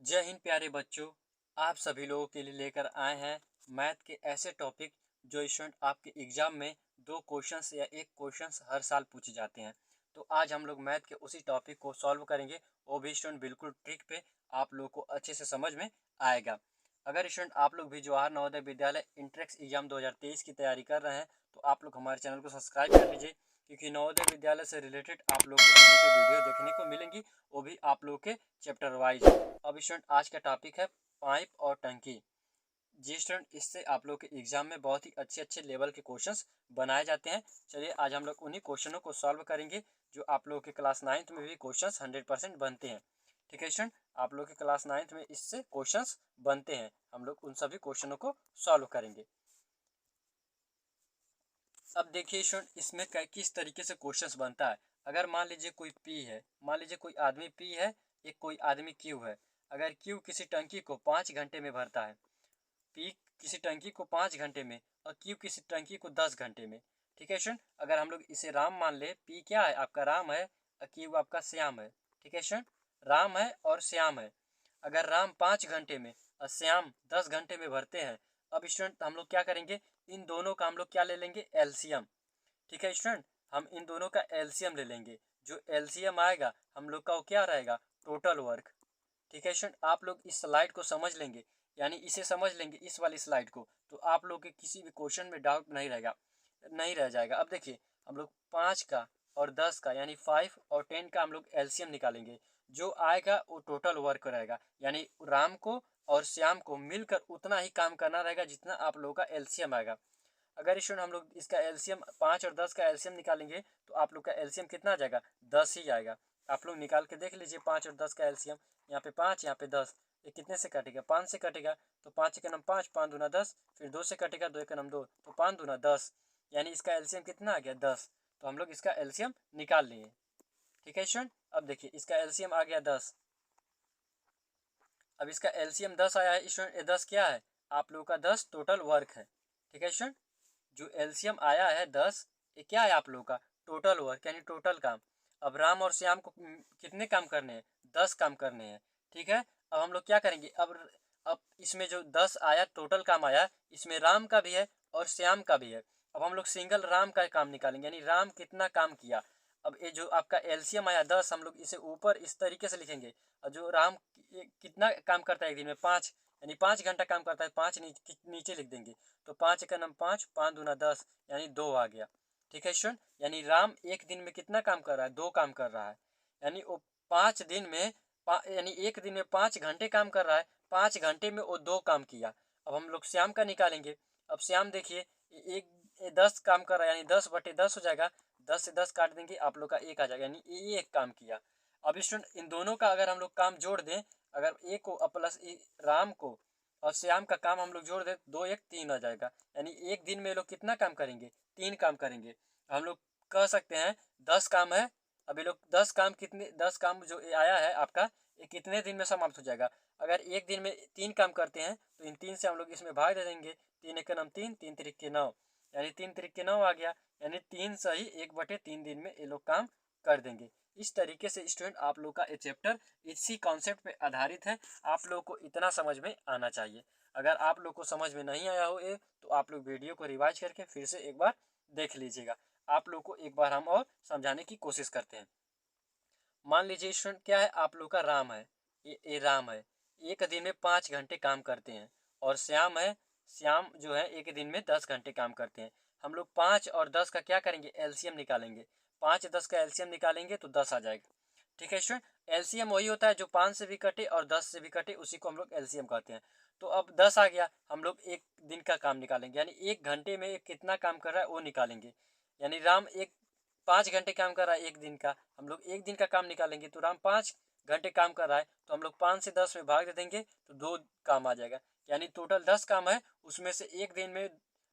जय हिंद प्यारे बच्चों। आप सभी लोगों के लिए लेकर आए हैं मैथ के ऐसे टॉपिक जो स्टूडेंट आपके एग्जाम में दो क्वेश्चंस या एक क्वेश्चंस हर साल पूछे जाते हैं। तो आज हम लोग मैथ के उसी टॉपिक को सॉल्व करेंगे, वो भी स्टूडेंट बिल्कुल ट्रिक पे आप लोग को अच्छे से समझ में आएगा। अगर स्टूडेंट आप लोग भी जवाहर नवोदय विद्यालय इंट्रेंस एग्जाम 2023 की तैयारी कर रहे हैं तो आप लोग हमारे चैनल को सब्सक्राइब कर लीजिए, क्योंकि नवोदय विद्यालय से रिलेटेड आप लोग को यहीं पे वीडियो देखने को मिलेंगी, वो भी आप लोग के चैप्टर वाइज। अब स्टूडेंट आज का टॉपिक है पाइप और टंकी। जी स्टूडेंट, इससे आप लोग के एग्जाम में बहुत ही अच्छे अच्छे लेवल के क्वेश्चंस बनाए जाते हैं। चलिए आज हम लोग उन्हीं क्वेश्चनों को सॉल्व करेंगे जो आप लोग के क्लास 9th में भी क्वेश्चंस 100% बनते हैं। ठीक है स्टूडेंट, आप लोग के क्लास 9th में इससे क्वेश्चंस बनते हैं, हम लोग उन सभी क्वेश्चनों को सॉल्व करेंगे। अब देखिए स्टूडेंट, इसमें किस तरीके से क्वेश्चंस बनता है। अगर मान लीजिए कोई पी है, मान लीजिए कोई आदमी पी है, एक कोई आदमी क्यू है। अगर क्यू किसी टंकी को 5 घंटे में भरता है, पी किसी टंकी को 5 घंटे में और क्यू किसी टंकी को 10 घंटे में। ठीक है स्टूडेंट, अगर हम लोग इसे राम मान ले, पी क्या है आपका राम है और क्यू आपका श्याम है। ठीक है स्टूडेंट, राम है और श्याम है। अगर राम 5 घंटे में और श्याम 10 घंटे में भरते हैं, अब स्टूडेंट हम लोग क्या करेंगे, इन दोनों का हम लोग क्या ले लेंगे, एलसीएम। ठीक है स्टूडेंट, हम इन दोनों का एलसीएम ले लेंगे। जो एलसीएम आएगा हम लोग का वो क्या रहेगा, टोटल वर्क। ठीक है स्टूडेंट, आप लोग इस स्लाइड को समझ लेंगे, यानी इसे समझ लेंगे इस वाली स्लाइड को, तो आप लोग के किसी भी क्वेश्चन में डाउट नहीं रह जाएगा। अब देखिए, हम लोग 5 का और 10 का यानी 5 और 10 का हम लोग एलसीएम निकालेंगे। जो आएगा वो टोटल वर्क रहेगा, यानी राम को और श्याम को मिलकर उतना ही काम करना रहेगा जितना आप लोगों का एलसीएम आएगा। अगर स्टूडेंट हम लोग इसका एलसीएम 5 और 10 का एलसीएम निकालेंगे तो आप लोग का एलसीएम कितना आ जाएगा, 10 ही आएगा। आप लोग निकाल के देख लीजिए 5 और 10 का एलसीएम। यहाँ पे 5, यहाँ पे 10, ये कितने से कटेगा, 5 से कटेगा। तो 5 के नाम 5, 5 दूना 10, फिर 2 से कटेगा, 2 के नाम 2, तो 5 दूना 10, यानी इसका एलसीएम कितना आ गया, 10। तो हम लोग इसका एलसीएम निकाल लिए। ठीक है स्टूडेंट, अब देखिए इसका एलसीएम आ गया 10। अब इसका एलसीएम 10 आया है स्टूडेंट, ये 10 क्या है, आप लोगों का 10 टोटल वर्क है। ठीक है स्टूडेंट, जो एलसीएम आया है 10, ये क्या है आप लोगों का, टोटल वर्क यानी टोटल काम। अब राम और श्याम को कितने काम करने हैं, 10 काम करने हैं। ठीक है, अब हम लोग क्या करेंगे, अब इसमें जो 10 आया टोटल काम आया, इसमें राम का भी है और श्याम का भी है। अब हम लोग सिंगल राम का काम निकालेंगे, यानी राम कितना काम किया। अब ये जो आपका एलसीएम आया 10, हम लोग इसे ऊपर इस तरीके से लिखेंगे। और जो राम कितना काम करता है एक दिन में, 5, यानी 5 घंटा काम करता है, 5 नीचे लिख देंगे। तो 5 का नाम 5, 5 दूना 10, यानी 2 आ गया। ठीक है स्टूडेंट, यानी राम एक दिन में कितना काम कर रहा है, 2 काम कर रहा है। यानी वो 5 दिन में यानी एक दिन में 5 घंटे काम कर रहा है, 5 घंटे में वो 2 काम किया। अब हम लोग श्याम का निकालेंगे। अब श्याम देखिए, एक 10 काम कर रहा है, यानी 10/10 हो जाएगा। 10 से 10 काट देंगे, आप लोग का 1 आ जाएगा, यानी ये एक काम किया। अब स्टूडेंट इन दोनों का अगर हम लोग काम जोड़ दें, अगर ए को प्लस राम को और श्याम का काम हम लोग जोड़ दें, 2 1 3 आ जाएगा। यानी एक दिन में ये लोग कितना काम करेंगे, 3 काम करेंगे। हम लोग कह सकते हैं 10 काम है। अब ये लोग 10 काम कितने, 10 काम जो आया है आपका, ये कितने दिन में समाप्त हो जाएगा। अगर एक दिन में 3 काम करते हैं तो इन 3 से हम लोग इसमें भाग दे देंगे। 3 एक का नाम 3, 3 3 के 9, यानी 3 3 के 9 आ गया। यानी 3 सही 1/3 दिन में ये लोग काम कर देंगे। इस तरीके से स्टूडेंट आप लोग का ये चैप्टर इसी कॉन्सेप्ट पे आधारित है। आप लोग को इतना समझ में आना चाहिए। अगर आप लोग को समझ में नहीं आया हो ये, तो आप लोग वीडियो को रिवाइज करके फिर से एक बार देख लीजिएगा। आप लोग को एक बार हम और समझाने की कोशिश करते हैं। मान लीजिए स्टूडेंट क्या है, आप लोग का राम है, ये राम है, एक दिन में 5 घंटे काम करते हैं। और श्याम है, श्याम जो है एक दिन में 10 घंटे काम करते हैं। हम लोग 5 और 10 का क्या करेंगे, एलसीएम निकालेंगे। 5 10 का एलसीएम निकालेंगे तो 10 आ जाएगा। ठीक है स्टूडेंट, एलसीएम वही होता है जो 5 से भी कटे और 10 से भी कटे, उसी को हम लोग एलसीएम कहते हैं। तो अब 10 आ गया, हम लोग एक दिन का काम निकालेंगे, यानी 1 घंटे में कितना काम कर रहा है वो निकालेंगे। यानी राम 5 घंटे काम कर रहा है एक दिन का, हम लोग एक दिन का काम निकालेंगे। तो राम 5 घंटे काम कर रहा है, तो हम लोग 5 से 10 में भाग दे देंगे तो 2 काम आ जाएगा। यानी टोटल 10 काम है, उसमें से एक दिन में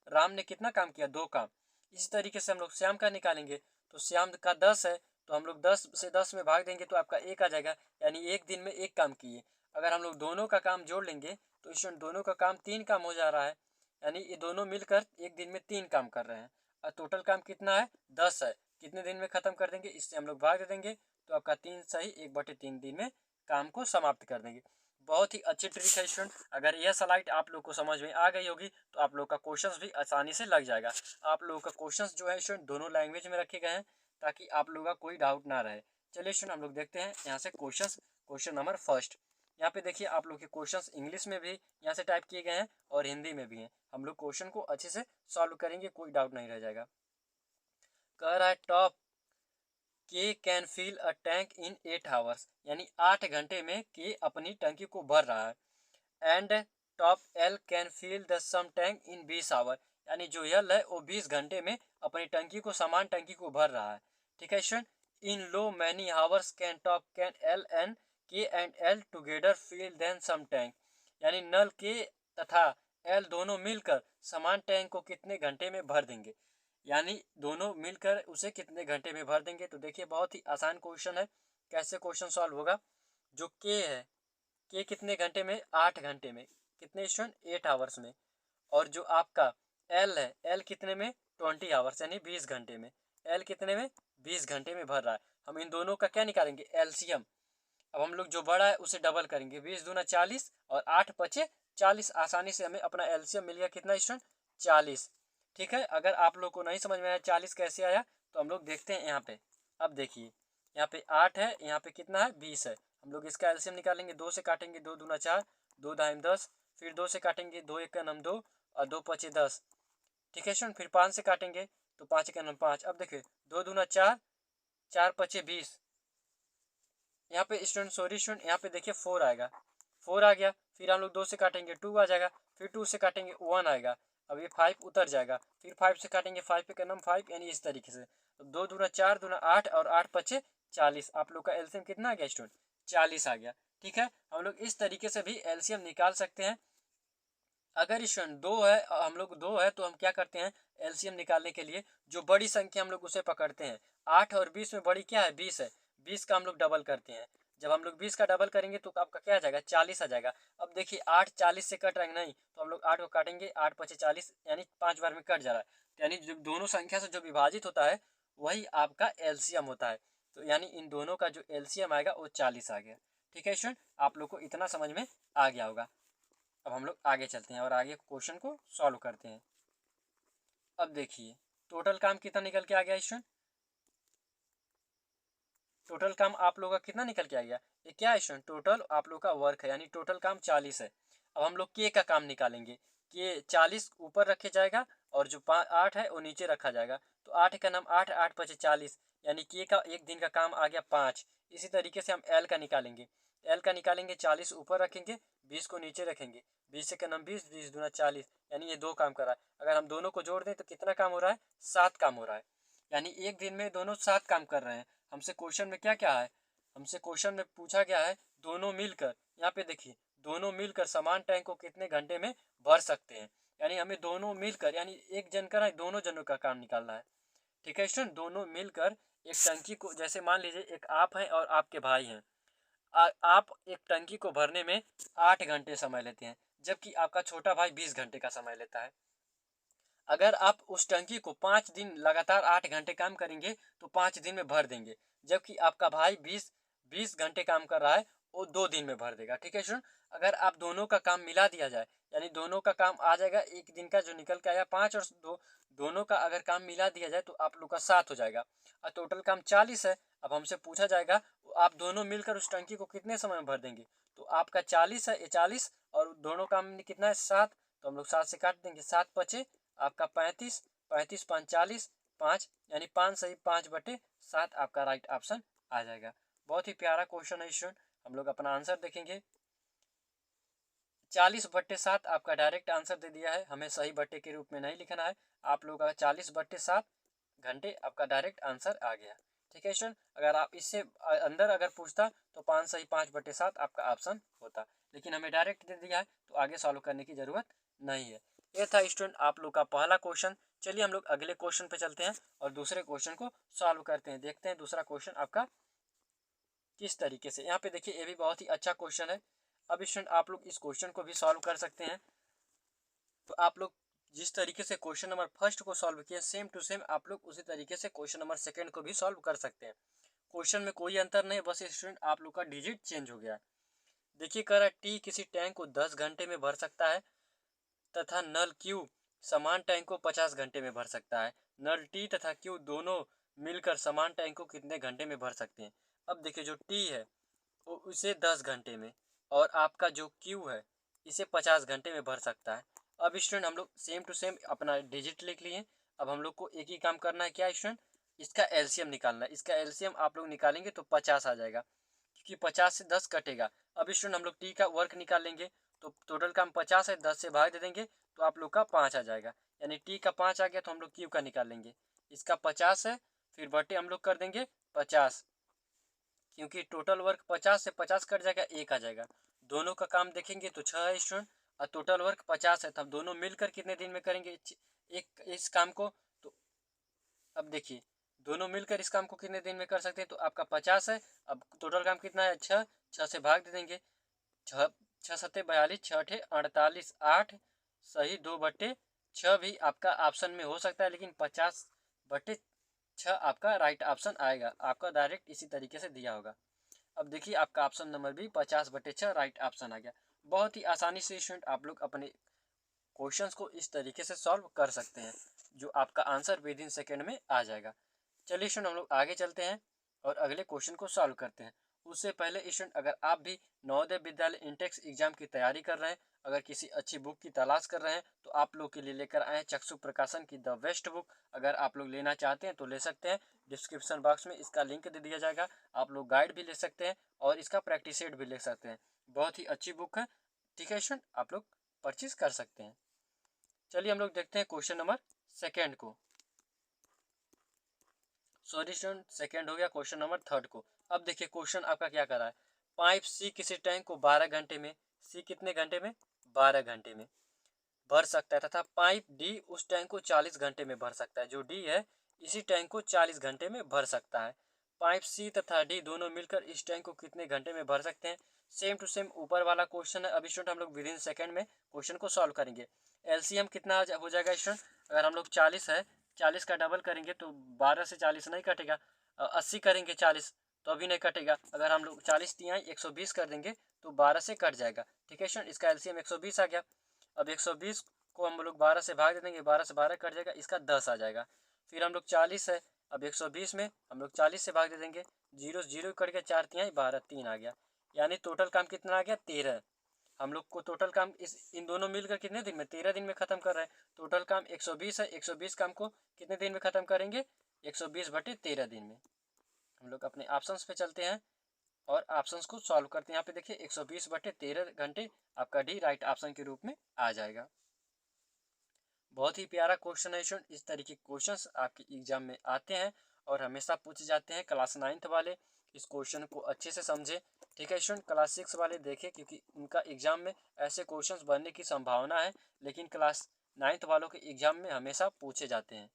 राम ने कितना काम किया, 2 काम। इसी तरीके से हम लोग श्याम का निकालेंगे। तो श्याम का 10 है, तो हम लोग 10 से 10 में भाग देंगे तो आपका 1 आ जाएगा, यानी एक दिन में 1 काम किए। अगर हम लोग दोनों का काम जोड़ लेंगे तो इसमें दोनों का काम 3 काम हो जा रहा है, यानी ये दोनों मिलकर एक दिन में 3 काम कर रहे हैं। और टोटल काम कितना है, 10 है। कितने दिन में खत्म कर देंगे, इससे हम लोग भाग दे देंगे तो आपका 3 सही 1/3 दिन में काम को समाप्त कर देंगे। बहुत ही अच्छी ट्रिक है स्टूडेंट। अगर यह स्लाइड आप लोग को समझ में आ गई होगी तो आप लोग का क्वेश्चंस भी आसानी से लग जाएगा। आप लोगों का क्वेश्चंस जो है स्टूडेंट दोनों लैंग्वेज में रखे गए हैं ताकि आप लोगों का कोई डाउट ना रहे। चलिए स्टूडेंट हम लोग देखते हैं यहाँ से क्वेश्चंस। क्वेश्चन नंबर फर्स्ट, यहाँ पे देखिए आप लोग के क्वेश्चंस इंग्लिश में भी यहाँ से टाइप किए गए हैं और हिंदी में भी हैं। हम लोग क्वेश्चन को अच्छे से सॉल्व करेंगे, कोई डाउट नहीं रह जाएगा। कह रहा है tap K can fill a tank in 8 hours, यानी 8 घंटे में के अपनी टंकी को भर रहा है। And tap L can fill the same tank in 20 hour, यानी जो यल है वो 20 घंटे में अपनी टंकी को समान टंकी को भर रहा है। ठीक है student, in low many hours can tap can L and K and L together fill then same tank, यानी नल के तथा एल दोनों मिलकर समान टैंक को कितने घंटे में भर देंगे, यानी दोनों मिलकर उसे कितने घंटे में भर देंगे। तो देखिए बहुत ही आसान क्वेश्चन है। कैसे क्वेश्चन सॉल्व होगा, जो के है के कितने घंटे में, 8 घंटे में, कितने स्टूडेंट 8 आवर्स में। और जो आपका एल है, एल कितने में 20 आवर्स यानी 20 घंटे में। एल कितने में 20 घंटे में भर रहा है। हम इन दोनों का क्या निकालेंगे, एलसीएम। अब हम लोग जो बड़ा है उसे डबल करेंगे, 20 दूना 40 और 8 पचे 40। आसानी से हमें अपना एलसीएम मिल गया कितना स्टूडेंट, 40। ठीक है, अगर आप लोग को नहीं समझ में आया 40 कैसे आया तो हम लोग देखते हैं यहाँ पे। अब देखिए यहाँ पे 8 है, यहाँ पे कितना है 20 है। हम लोग इसका एलसीएम निकालेंगे, 2 से काटेंगे, 2 दूना 4, 2 दाएम 10, फिर 2 से काटेंगे, 2 एक का नम 2 और 2 पचे 10। ठीक है स्टूडेंट, फिर 5 से काटेंगे तो 5 का नम 5। अब देखिए 2 दूना 4, 4 पचे 20। यहाँ पे स्टूडेंट सॉरी स्टूडेंट, यहाँ पे देखिए 4 आएगा, 4 आ गया। फिर हम लोग 2 से काटेंगे 2 आ जाएगा, फिर 2 से काटेंगे 1 आएगा। अब ये 5 उतर जाएगा, फिर 5 से काटेंगे 5 पे का नम 5, यानी इस तरीके से। तो 2 दूना 4 दूना 8 और 8 पचे 40। आप लोग का एलसीएम कितना आ गया स्टूडेंट, 40 आ गया। ठीक है, हम लोग इस तरीके से भी एलसीएम निकाल सकते हैं। अगर स्टूडेंट 2 है, हम लोग 2 है तो हम क्या करते हैं एलसीएम निकालने के लिए जो बड़ी संख्या हम लोग उसे पकड़ते हैं। 8 और 20 में बड़ी क्या है 20 है, 20 का हम लोग डबल करते हैं। जब हम लोग 20 का डबल करेंगे तो आपका क्या आ जाएगा 40 आ जाएगा। अब देखिए 8 40 से कट रहा है नहीं, तो हम लोग 8 को काटेंगे, 8 पचे 40 यानी 5 बार में कट जा रहा है। तो यानी जो दोनों संख्या से जो विभाजित होता है वही आपका एलसीएम होता है। तो यानी इन दोनों का जो एलसीएम आएगा वो 40 आ गया। ठीक है स्टूडेंट, आप लोग को इतना समझ में आ गया होगा। अब हम लोग आगे चलते हैं और आगे क्वेश्चन को सॉल्व करते हैं। अब देखिए टोटल काम कितना निकल के आ गया स्टूडेंट, टोटल काम आप लोगों का कितना निकल के आ गया, ये क्या है स्टूडेंट, टोटल आप लोग का वर्क है, यानी टोटल काम 40 है। अब हम लोग के का काम निकालेंगे, के 40 ऊपर रखे जाएगा और जो 8 है वो नीचे रखा जाएगा। तो 8 का नाम 8, 8 पचे 40, यानी के का एक दिन का काम आ गया 5। इसी तरीके से हम एल का निकालेंगे, एल का निकालेंगे 40 ऊपर रखेंगे, 20 को नीचे रखेंगे, 20 से का नाम 20, 20 दूना 40, यानी ये 2 काम कर रहा है। अगर हम दोनों को जोड़ दें तो कितना काम हो रहा है, 7 काम हो रहा है। यानी एक दिन में दोनों 7 काम कर रहे हैं। हमसे क्वेश्चन में क्या क्या है, हमसे क्वेश्चन में पूछा गया है दोनों मिलकर, यहाँ पे देखिए दोनों मिलकर समान टैंक को कितने घंटे में भर सकते हैं। यानी हमें दोनों मिलकर, यानी एक जन का नहीं दोनों जनों का काम निकालना है। ठीक है स्टूडेंट, दोनों मिलकर एक टंकी को, जैसे मान लीजिए एक आप हैं और आपके भाई हैं, आप एक टंकी को भरने में 8 घंटे समय लेते हैं, जबकि आपका छोटा भाई 20 घंटे का समय लेता है। अगर आप उस टंकी को 5 दिन लगातार 8 घंटे काम करेंगे तो 5 दिन में भर देंगे, जबकि आपका भाई 20 घंटे काम कर रहा है, वो 2 दिन में भर देगा। ठीक है सुन, अगर आप दोनों का काम मिला दिया जाए, यानी दोनों का काम आ जाएगा एक दिन का जो निकल के आया 5 और दोनों का अगर काम मिला दिया जाए तो आप लोग का 7 हो जाएगा और टोटल काम 40 है। अब हमसे पूछा जाएगा आप दोनों मिलकर उस टंकी को कितने समय में भर देंगे, तो आपका 40 है, ये 40 और दोनों काम कितना है 7, तो हम लोग 7 से काट देंगे, 7 बचे आपका 35, 35 5 40, 5 यानी 5 सही 5/7 आपका राइट ऑप्शन आ जाएगा। बहुत ही प्यारा क्वेश्चन है स्टूडेंट। हम लोग अपना आंसर देखेंगे, 40/7 आपका डायरेक्ट आंसर दे दिया है, हमें सही बट्टे के रूप में नहीं लिखना है। आप लोग का 40/7 घंटे आपका डायरेक्ट आंसर आ गया। ठीक है स्टूडेंट, अगर आप इससे अंदर अगर पूछता तो 5 सही 5/7 आपका ऑप्शन होता, लेकिन हमें डायरेक्ट दे दिया है तो आगे सॉल्व करने की ज़रूरत नहीं है। ये था स्टूडेंट आप लोग का पहला क्वेश्चन। चलिए हम लोग अगले क्वेश्चन पे चलते हैं और दूसरे क्वेश्चन को सॉल्व करते हैं। देखते हैं दूसरा क्वेश्चन आपका किस तरीके से। यहाँ पे देखिए ये भी बहुत ही अच्छा क्वेश्चन है। अब स्टूडेंट आप लोग इस क्वेश्चन को भी सॉल्व कर सकते हैं। तो आप लोग जिस तरीके से क्वेश्चन नंबर फर्स्ट को सॉल्व किया सेम टू सेम आप लोग उसी तरीके से क्वेश्चन नंबर सेकंड को भी सॉल्व कर सकते हैं। क्वेश्चन में कोई अंतर नहीं, बस स्टूडेंट आप लोग का डिजिट चेंज हो गया। देखिए कह रहा है टी किसी टैंक को 10 घंटे में भर सकता है तथा नल क्यू समान टैंक को 50 घंटे में भर सकता है। नल टी तथा क्यू दोनों मिलकर समान टैंक को कितने घंटे में भर सकते हैं। अब देखिए जो टी है वो उसे 10 घंटे में और आपका जो क्यू है इसे 50 घंटे में भर सकता है। अब स्टूडेंट हम लोग सेम टू सेम अपना डिजिट लिख लिए। अब हम लोग को एक ही काम करना है, क्या स्टूडेंट, इसका एलसीएम निकालना है। इसका एलसीएम आप लोग निकालेंगे तो 50 आ जाएगा, क्योंकि 50 से 10 कटेगा। अब स्टूडेंट हम लोग टी का वर्क निकाल लेंगे तो टोटल काम 50 है, 10 से भाग दे देंगे तो आप लोग का 5 आ जाएगा, यानी टी का 5 आ गया। तो हम लोग क्यू का निकाल लेंगे, इसका 50 है, फिर बटे हम लोग कर देंगे 50, क्योंकि टोटल वर्क 50 से 50 कट जाएगा, 1 आ जाएगा। दोनों का काम देखेंगे तो 6 है स्टूडेंट और टोटल वर्क 50 है, तब दोनों मिलकर कितने दिन में करेंगे एक इस काम को। तो अब देखिए दोनों मिलकर इस काम को कितने दिन में कर सकते हैं, तो आपका 50 है। अब टोटल काम कितना है, 6, 6 से भाग दे देंगे, 6 6 सत्ते 42, 6 अठे 48, 8 सही 2/6 भी आपका ऑप्शन में हो सकता है, लेकिन 50/6 आपका राइट ऑप्शन आएगा। आपका डायरेक्ट इसी तरीके से दिया होगा। अब देखिए आपका ऑप्शन नंबर भी 50/6 राइट ऑप्शन आ गया। बहुत ही आसानी से स्टूडेंट आप लोग अपने क्वेश्चंस को इस तरीके से सॉल्व कर सकते हैं, जो आपका आंसर विद इन सेकेंड में आ जाएगा। चलिए स्टूडेंट हम लोग आगे चलते हैं और अगले क्वेश्चन को सॉल्व करते हैं। उससे पहले स्टूडेंट अगर आप भी नवोदय विद्यालय इंटेक्स एग्जाम की तैयारी कर रहे हैं, अगर किसी अच्छी बुक की तलाश कर रहे हैं, तो आप लोग के लिए लेकर आए हैं चक्षु प्रकाशन की द बेस्ट बुक। अगर आप लोग लेना चाहते हैं तो ले सकते हैं, डिस्क्रिप्शन बॉक्स में इसका लिंक दे दिया जाएगा। आप लोग गाइड भी ले सकते हैं और इसका प्रैक्टिस सेट भी ले सकते हैं। बहुत ही अच्छी बुक है, ठीक है स्टूडेंट, आप लोग परचेज कर सकते हैं। चलिए हम लोग देखते हैं क्वेश्चन नंबर सेकेंड को। सॉरी स्टूडेंट, सेकेंड हो गया, क्वेश्चन नंबर थर्ड को। अब देखिए क्वेश्चन आपका क्या कर रहा है, पाइप सी किसी टैंक को 12 घंटे में, सी कितने घंटे में, 12 घंटे में भर सकता है, तथा पाइप डी उस टैंक को 40 घंटे में भर सकता है। जो डी है इसी टैंक को 40 घंटे में भर सकता है। पाइप सी तथा डी दोनों मिलकर इस टैंक को कितने घंटे में भर सकते हैं। सेम टू सेम ऊपर वाला क्वेश्चन है। अभी स्टूडेंट हम लोग विद इन सेकेंड में क्वेश्चन को सॉल्व करेंगे। एलसीएम कितना हो जाएगा स्टूडेंट, अगर हम लोग 40 है, 40 का डबल करेंगे तो 12 से 40 नहीं कटेगा, 80 करेंगे 40 तो अभी नहीं कटेगा। अगर हम लोग 40 तिहाई 120 कर देंगे तो 12 से कट जाएगा, ठीक है स्टूडेंट, इसका एलसीएम 120 आ गया। अब 120 को हम लोग 12 से भाग दे देंगे, 12 से 12 कट जाएगा, इसका 10 आ जाएगा। फिर हम लोग 40 है, अब 120 में हम लोग 40 से भाग दे देंगे, 0 0 कट गया, 4 तिहाई 12, 3 आ गया, यानी टोटल काम कितना आ गया, 13। हम लोग को टोटल काम इन दोनों मिलकर कितने दिन में, 13 दिन में खत्म कर रहे हैं। टोटल काम 120 है, 120 काम को कितने दिन में खत्म करेंगे, 120/13 दिन में। हम लोग अपने ऑप्शंस पे चलते हैं और ऑप्शंस को सॉल्व करते हैं। यहाँ पे देखिए 120/13 घंटे आपका डी राइट ऑप्शन के रूप में आ जाएगा। बहुत ही प्यारा क्वेश्चन है स्टूडेंट, इस तरीके के क्वेश्चंस आपके एग्जाम में आते हैं और हमेशा पूछे जाते हैं। क्लास 9th वाले इस क्वेश्चन को अच्छे से समझे, ठीक है स्टूडेंट। क्लास 6 वाले देखें, क्योंकि उनका एग्जाम में ऐसे क्वेश्चंस बनने की संभावना है, लेकिन क्लास 9th वालों के एग्जाम में हमेशा पूछे जाते हैं।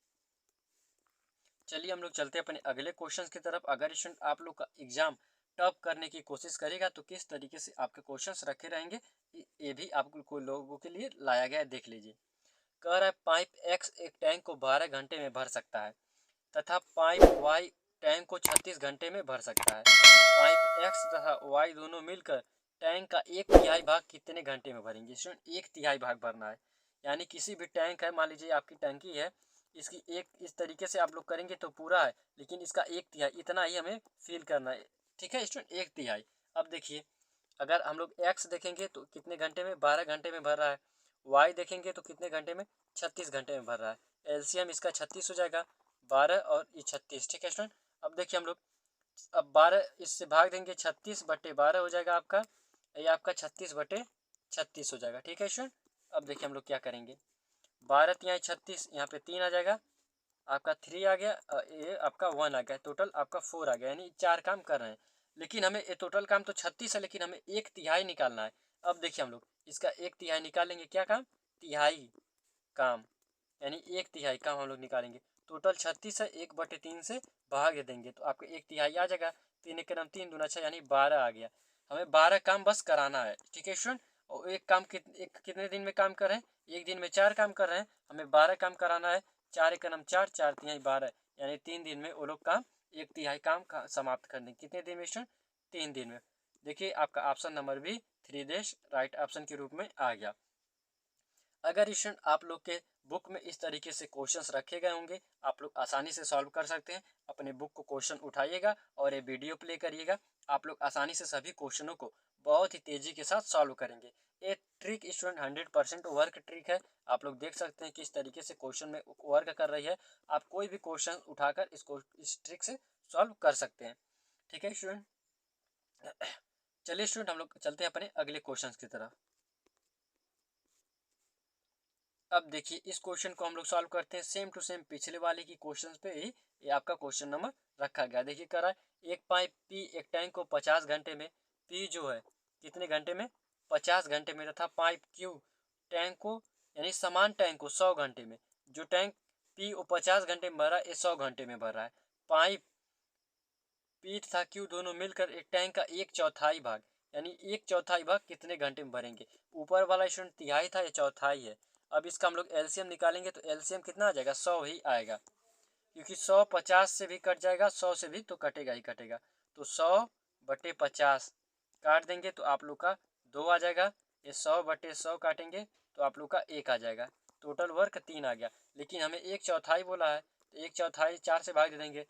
चलिए हम लोग चलते हैं अपने अगले क्वेश्चन की तरफ। अगर स्टूडेंट आप लोग का एग्जाम टफ करने की कोशिश करेगा तो किस तरीके से आपके क्वेश्चंस रखे रहेंगे, ये भी आपको लोगों के लिए लाया गया है, देख लीजिए। कह रहा है पाइप एक्स एक टैंक को 12 घंटे में भर सकता है तथा पाइप वाई टैंक को 36 घंटे में भर सकता है। पाइप एक्स तथा वाई दोनों मिलकर टैंक का 1/3 भाग कितने घंटे में भरेंगे। स्टूडेंट 1/3 भाग भरना है, यानी किसी भी टैंक है, मान लीजिए आपकी टंकी है, इसकी एक इस तरीके से आप लोग करेंगे तो पूरा है, लेकिन इसका 1/3 इतना ही हमें फील करना है, ठीक है स्टूडेंट, 1/3। अब देखिए अगर हम लोग एक्स देखेंगे तो कितने घंटे में, 12 घंटे में भर रहा है। वाई देखेंगे तो कितने घंटे में, 36 घंटे में भर रहा है। एलसीएम इसका 36 हो जाएगा, 12 और ये 36, ठीक है स्टूडेंट। अब देखिए हम लोग अब 12 इससे भाग देंगे, 36/12 हो जाएगा आपका, ये आपका 36/36 हो जाएगा, ठीक है स्टूडेंट। अब देखिए हम लोग क्या करेंगे, 12 तिहाई 36, यहाँ पे 3 आ जाएगा, आपका 3 आ गया, ये आपका 1 आ गया, टोटल आपका 4 आ गया, यानी 4 काम कर रहे हैं। लेकिन हमें ये टोटल काम तो 36 है, लेकिन हमें 1/3 निकालना है। अब देखिए हम लोग इसका 1/3 निकालेंगे, क्या काम, तिहाई काम, यानी 1/3 काम हम लोग निकालेंगे। टोटल 36 है, 1/3 से भाग दे देंगे तो आपको 1/3 आ जाएगा। 3 एक रम 3 दूना 6, यानी 12 आ गया। हमें 12 काम बस कराना है, ठीक है स्टूडेंट। और एक काम कितने दिन में काम कर रहे हैं, एक दिन में 4 काम कर रहे हैं, हमें 12 काम कराना है। 4 एक रम 4, 4 तिहाई 12, यानी 3 दिन में वो लोग काम 1/3 काम समाप्त कर देंगे। कितने दिन में स्टूडेंट, 3 दिन में। देखिए आपका ऑप्शन नंबर भी 3 देश राइट ऑप्शन के रूप में आ गया। अगर स्टूडेंट आप लोग के बुक में इस तरीके से क्वेश्चंस रखे गए होंगे, आप लोग आसानी से सॉल्व कर सकते हैं। अपने बुक को क्वेश्चन उठाइएगा और ये वीडियो प्ले करिएगा, आप लोग आसानी से सभी क्वेश्चनों को बहुत ही तेजी के साथ सॉल्व करेंगे। ये ट्रिक स्टूडेंट 100% वर्क ट्रिक है। आप लोग देख सकते हैं किस तरीके से क्वेश्चन में वर्क कर रही है। आप कोई भी क्वेश्चन उठाकर इसको इस ट्रिक से सॉल्व कर सकते हैं। ठीक है स्टूडेंट, चलिए स्टूडेंट हम लोग चलते हैं अपने अगले क्वेश्चन की तरफ। अब देखिए इस क्वेश्चन को हम लोग सॉल्व करते हैं सेम टू सेम पिछले वाले की क्वेश्चन पे ही ये आपका क्वेश्चन नंबर रखा गया। देखिए कर रहा है एक पाइप पी एक टैंक को 50 घंटे में, पी जो है कितने घंटे में 50 घंटे में, तथा पाइप क्यू टैंक को यानी समान टैंक को 100 घंटे में। जो टैंक पी वो 50 घंटे में भर रहा है, ये 100 घंटे में भर रहा है। पाइप पी तथा क्यू दोनों मिलकर एक टैंक का 1/4 भाग यानी 1/4 भाग कितने घंटे में भरेंगे। ऊपर वाला स्टूडेंट तिहाई था, ये चौथाई है। अब इसका हम लोग एलसीएम निकालेंगे तो एलसीएम कितना आ जाएगा 100 ही आएगा, क्योंकि 100 50 से भी कट जाएगा, 100 से भी तो कटेगा ही कटेगा। तो 100/50 काट देंगे तो आप लोग का 2 आ जाएगा। ये 100/100 काटेंगे तो आप लोग का 1 आ जाएगा। टोटल वर्क 3 आ गया, लेकिन हमें 1/4 बोला है तो 1/4 4 से भाग दे देंगे,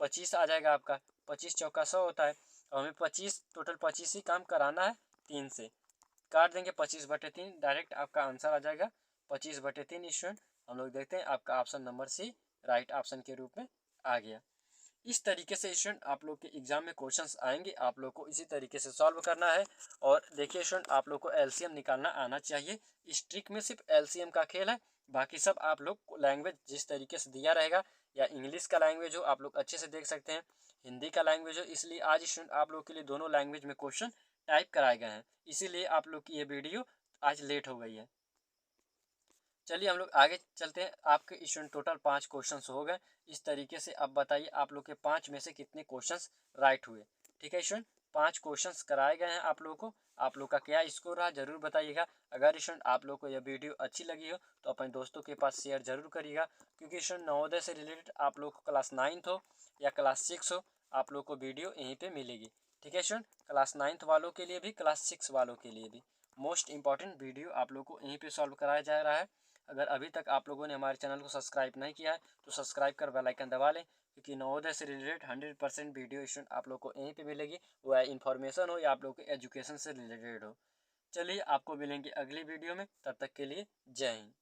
25 आ जाएगा आपका। 25 चौका 100 होता है और हमें 25 टोटल 25 ही काम कराना है 3 से। काट देंगे 25/3, डायरेक्ट आपका आंसर आ जाएगा 25/3 स्टूडेंट। हम लोग देखते हैं आपका option number C right option के रूप में आ गया। इस तरीके से स्टूडेंट आप लोग के एग्जाम में क्वेश्चंस आएंगे, आप लोग को इसी तरीके से सॉल्व करना है। और देखिए स्टूडेंट आप लोग को एलसीएम निकालना आना चाहिए। इस ट्रिक में सिर्फ एलसीएम का खेल है, बाकी सब आप लोग लैंग्वेज जिस तरीके से दिया रहेगा, या इंग्लिश का लैंग्वेज हो आप लोग अच्छे से देख सकते हैं, हिंदी का लैंग्वेज हो, इसलिए आज स्टूडेंट आप लोग के लिए दोनों लैंग्वेज में क्वेश्चन टाइप कराए गए हैं, इसीलिए आप लोग की ये वीडियो आज लेट हो गई है। चलिए हम लोग आगे चलते हैं। आपके स्टूडेंट टोटल 5 क्वेश्चंस हो गए। इस तरीके से अब बताइए आप लोग के 5 में से कितने क्वेश्चंस राइट हुए। ठीक है स्टूडेंट, 5 क्वेश्चंस कराए गए हैं आप लोगों को। आप लोग का क्या स्कोर रहा जरूर बताइएगा। अगर स्टूडेंट आप लोग को यह वीडियो अच्छी लगी हो तो अपने दोस्तों के पास शेयर जरूर करिएगा, क्योंकि स्टूडेंट नवोदय से रिलेटेड आप लोग को क्लास 9 हो या क्लास 6 हो, आप लोग को वीडियो यहीं पर मिलेगी। ठीक है स्टूडेंट, क्लास 9 वालों के लिए भी क्लास 6 वालों के लिए भी मोस्ट इंपॉर्टेंट वीडियो आप लोग को यहीं पर सॉल्व कराया जा रहा है। अगर अभी तक आप लोगों ने हमारे चैनल को सब्सक्राइब नहीं किया है तो सब्सक्राइब कर बेल आइकन दबा लें, क्योंकि नवोदय से रिलेटेड 100% वीडियो स्टूडेंट आप लोग को यहीं पे मिलेगी, वह इन्फॉर्मेशन हो या आप लोग के एजुकेशन से रिलेटेड हो। चलिए आपको मिलेंगे अगली वीडियो में, तब तक के लिए जय हिंद।